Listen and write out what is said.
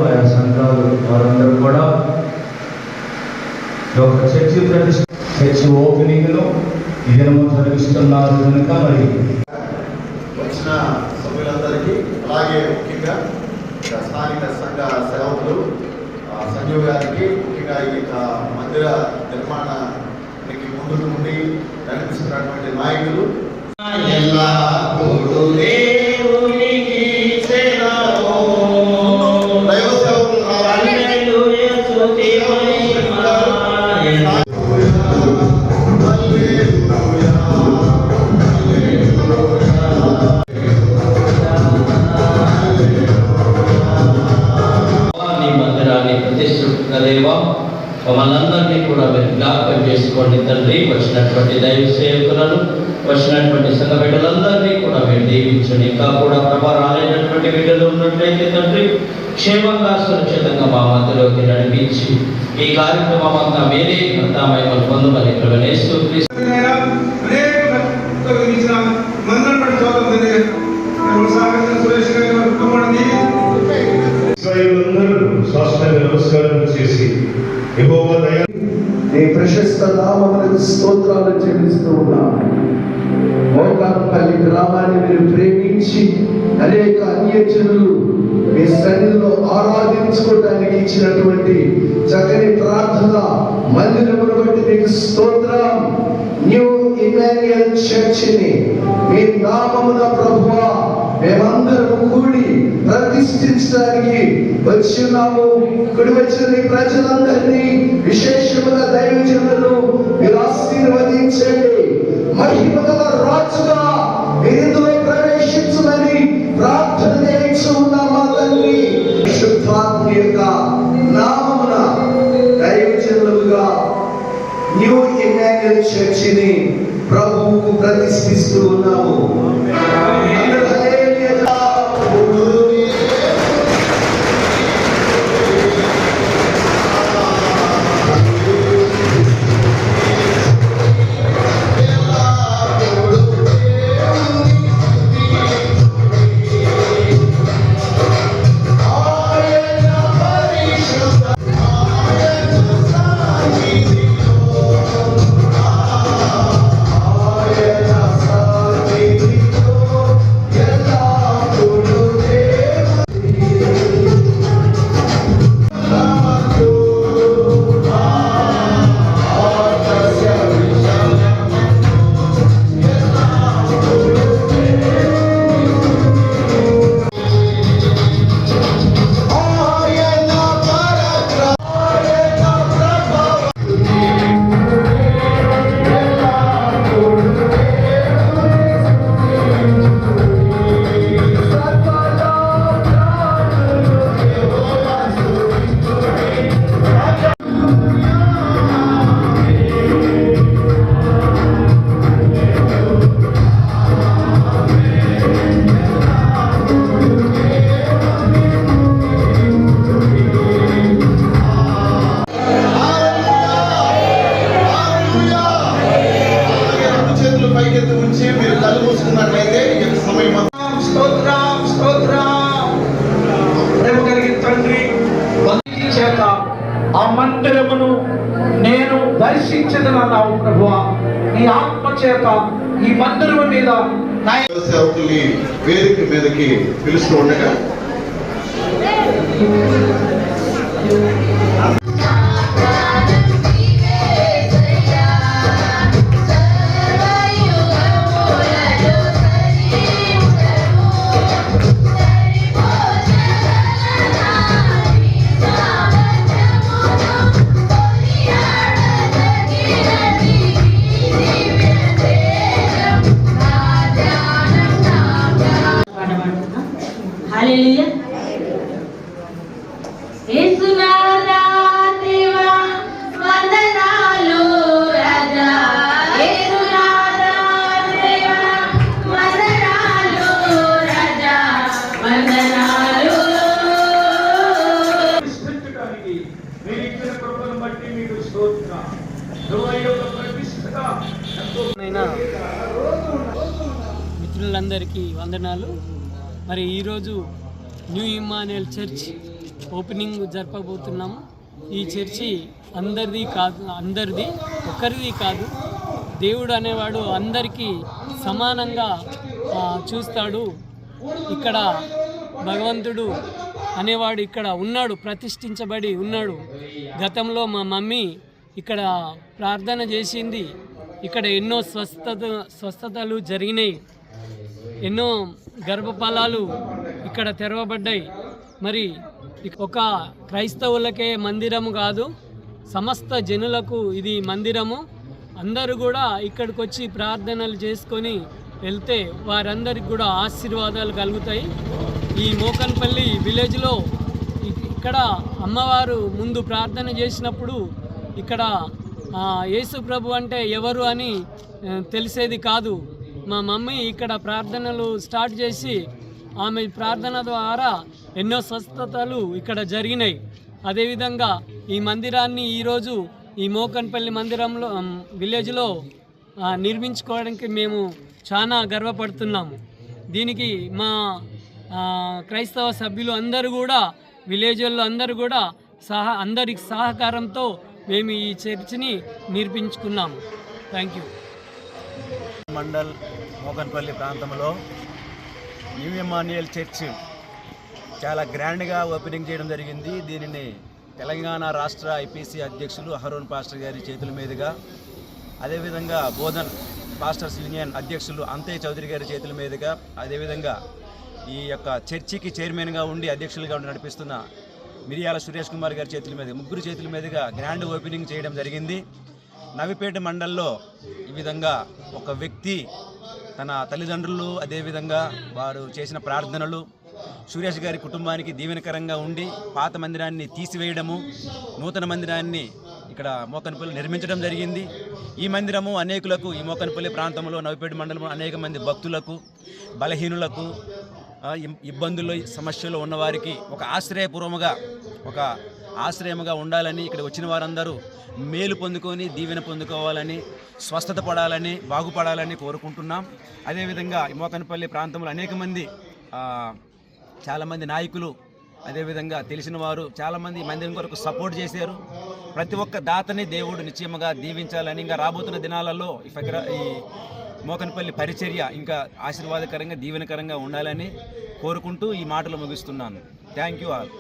ఆయా సంఘాలు వారందరూ కూడా ఒక చర్చి ఓపెనింగ్ లో ఈ దినము జరిగిస్తున్నారు కనుక మరి వచ్చిన సభ్యులందరికీ అలాగే ముఖ్యంగా స్థానిక సంఘ సేవకులు సంజీవ్ గారికి ముఖ్యంగా ఈ మందిర నిర్మాణానికి ముందు నుండి నడిపిస్తున్నటువంటి నాయకులు మనందరినీ కూడా మీరు జ్ఞాపకం చేసుకోండి తండ్రి. వచ్చినటువంటి దైవ సేవకులను, వచ్చినటువంటి సంఘ బిడ్డలందరినీ కూడా మీరు దీవించండి. ఇంకా కూడా ప్రభా రాలేనటువంటి బిడ్డలు ఉన్నట్లయితే తండ్రి క్షేమంగా సురక్షితంగా మా మధ్యలోకి నడిపించి ఈ కార్యక్రమం అంతా మీరే మహిమలు పొందమని ప్రభునేస్తూ నమస్కారం చేసి నీ ప్రశస్త నామములకు స్తోత్రాలు చెల్లిస్తూ ఉన్నాను. మోకాపల్లి గ్రామాన్ని మీరు ప్రేమించి అనేక అన్యజనులు మీ సన్నిధిలో ఆరాధించుకోవడానికి ఇచ్చినటువంటి చక్కని ప్రార్థన మందిరమును బట్టి మీకు స్తోత్రం. న్యూ ఇమాన్యుయల్ చర్చిని మీ నామమున ప్రభువా మేమందరం కూడి ప్రతిష్ఠించడానికి వచ్చినాము. కూడి వచ్చిన ప్రజలందరినీ విశేషముగా దైవజనులను మీరు ఆశీర్వదించండి. మహిమగల రాజుగా మీరు ఇందులో ప్రవేశించమని ప్రార్థన చేయించు ఉన్నామా తండ్రి. శుద్ధాత్మ యొక్క నామమున దైవజనులుగా న్యూ ఇమాన్యుయల్ చర్చిని ప్రభువుకు ప్రతిష్ఠిస్తూ ఉన్నాము. ఆ మందిరమును నేను దర్శించదనన్నావు ప్రభువా. నీ ఆత్మ చేత ఈ మందిరము మీద సేవకుల్ని వేదిక మీదకి పిలుస్తూ ఉండగా మిత్రులందరికీ వందనాలు. మరి ఈరోజు న్యూ ఇమ్మానుయేల్ చర్చ్ ఓపెనింగ్ జరపబోతున్నాము. ఈ చర్చి అందరిది ఒక్కరిది కాదు. దేవుడు అనేవాడు అందరికీ సమానంగా చూస్తాడు. ఇక్కడ భగవంతుడు అనేవాడు ఇక్కడ ఉన్నాడు, ప్రతిష్ఠించబడి ఉన్నాడు. గతంలో మా మమ్మీ ఇక్కడ ప్రార్థన చేసింది. ఇక్కడ ఎన్నో స్వస్థతలు జరిగినాయి, ఎన్నో గర్భఫలాలు ఇక్కడ తెరవబడ్డాయి. మరి ఒక క్రైస్తవులకే మందిరము కాదు, సమస్త జనులకు ఇది మందిరము. అందరూ కూడా ఇక్కడికి వచ్చి ప్రార్థనలు చేసుకొని వెళ్తే వారందరికి కూడా ఆశీర్వాదాలు కలుగుతాయి. ఈ మోకన్పల్లి విలేజ్లో ఇక్కడ అమ్మవారు ముందు ప్రార్థన చేసినప్పుడు ఇక్కడ యేసు ప్రభు అంటే ఎవరు అని తెలిసేది కాదు. మా మమ్మీ ఇక్కడ ప్రార్థనలు స్టార్ట్ చేసి ఆమె ప్రార్థన ద్వారా ఎన్నో స్వస్థతలు ఇక్కడ జరిగినాయి. అదేవిధంగా ఈ మందిరాన్ని ఈరోజు ఈ మోకన్పల్లి మందిరంలో విలేజ్లో నిర్మించుకోవడానికి మేము చాలా గర్వపడుతున్నాము. దీనికి మా క్రైస్తవ సభ్యులు అందరూ కూడా, విలేజ్లో అందరూ కూడా అందరి సహకారంతో మేము ఈ చర్చిని నిర్మించుకున్నాము. Thank you. మండల్ మోకన్పల్లి ప్రాంతంలో న్యూ ఇమ్మానుయేల్ చర్చ్ చాలా గ్రాండ్గా ఓపెనింగ్ చేయడం జరిగింది. దీనిని తెలంగాణ రాష్ట్ర ఐపీసీ అధ్యక్షులు హరోన్ పాస్టర్ గారి చేతుల మీదుగా, అదేవిధంగా బోధన్ పాస్టర్స్ యూనియన్ అధ్యక్షులు అంతయ్య చౌదరి గారి చేతుల మీదుగా, అదేవిధంగా ఈ యొక్క చర్చికి చైర్మన్గా ఉండి అధ్యక్షులుగా ఉండి నడిపిస్తున్న మిరియాల సురేష్ కుమార్ గారి చేతుల మీద, ముగ్గురు చేతుల మీదుగా గ్రాండ్ ఓపెనింగ్ చేయడం జరిగింది. నవిపేట మండల్లో ఈ విధంగా ఒక వ్యక్తి తన తల్లిదండ్రులు, అదేవిధంగా వారు చేసిన ప్రార్థనలు సురేష్ గారి కుటుంబానికి దీవెనకరంగా ఉండి పాత మందిరాన్ని తీసివేయడము, నూతన మందిరాన్ని ఇక్కడ మోకన్పల్లి నిర్మించడం జరిగింది. ఈ మందిరము అనేకులకు, ఈ మోకన్పల్లి ప్రాంతంలో నవిపేట మండలంలో అనేక మంది భక్తులకు, బలహీనులకు, ఇబ్బందులు సమస్యలు ఉన్నవారికి ఒక ఆశ్రయముగా ఉండాలని, ఇక్కడ వచ్చిన వారందరూ మేలు పొందుకొని దీవెన పొందుకోవాలని, స్వస్థత పడాలని, బాగుపడాలని కోరుకుంటున్నాం. అదేవిధంగా ఈ మోకన్పల్లి ప్రాంతంలో అనేక మంది చాలామంది నాయకులు, అదేవిధంగా తెలిసిన వారు చాలామంది మందిరం కొరకు సపోర్ట్ చేశారు. ప్రతి ఒక్క దాతని దేవుడు నిశ్చయముగా దీవించాలని, ఇంకా రాబోతున్న దినాలలో ఈ మోకన్పల్లి పరిచర్య ఇంకా ఆశీర్వాదకరంగా దీవెనకరంగా ఉండాలని కోరుకుంటూ ఈ మాటలు ముగిస్తున్నాను. Thank you all.